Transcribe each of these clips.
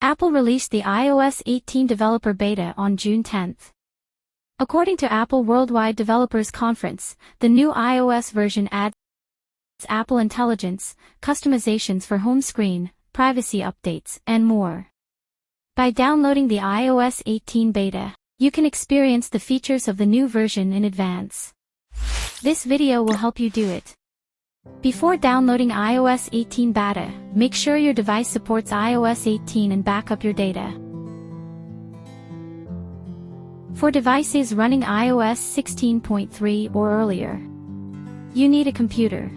Apple released the iOS 18 developer beta on June 10. According to Apple Worldwide Developers Conference, the new iOS version adds Apple Intelligence, customizations for home screen, privacy updates, and more. By downloading the iOS 18 beta, you can experience the features of the new version in advance. This video will help you do it. Before downloading iOS 18 beta, make sure your device supports iOS 18 and back up your data. For devices running iOS 16.3 or earlier, you need a computer.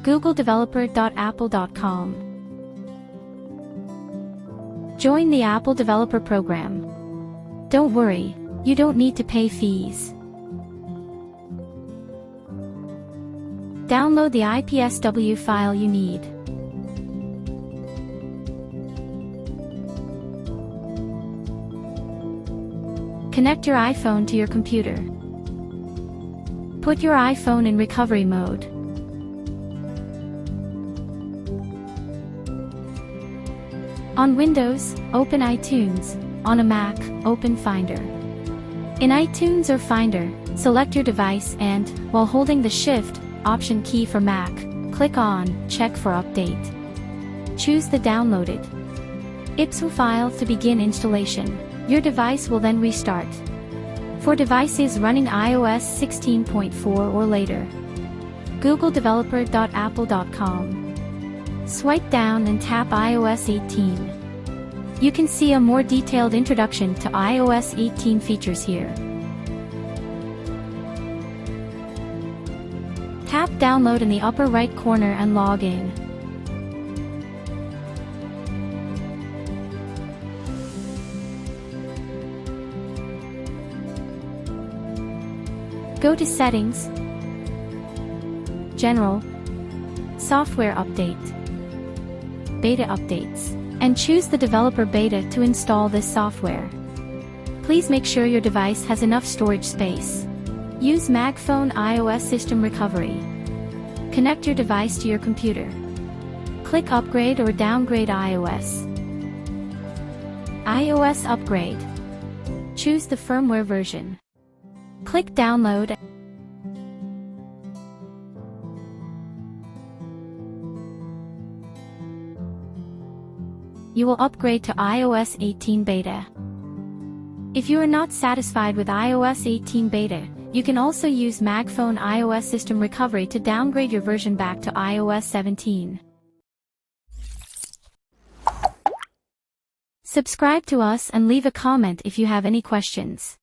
Google developer.apple.com. Join the Apple Developer Program. Don't worry, you don't need to pay fees. Download the IPSW file you need. Connect your iPhone to your computer. Put your iPhone in recovery mode. On Windows, open iTunes. On a Mac, open Finder. In iTunes or Finder, select your device and, while holding the Shift Option key for Mac, click on Check for Update. Choose the downloaded IPSW file to begin installation. Your device will then restart. For devices running iOS 16.4 or later, Google developer.apple.com. Swipe down and tap iOS 18. You can see a more detailed introduction to iOS 18 features here. Tap Download in the upper right corner and log in. Go to Settings, General, Software Update, Beta Updates, and choose the developer beta to install this software. Please make sure your device has enough storage space. Use MagFone iOS System Recovery. Connect your device to your computer. Click Upgrade or Downgrade iOS. iOS Upgrade. Choose the firmware version. Click Download. You will upgrade to iOS 18 beta. If you are not satisfied with iOS 18 beta, you can also use MagFone iOS System Recovery to downgrade your version back to iOS 17. Subscribe to us and leave a comment if you have any questions.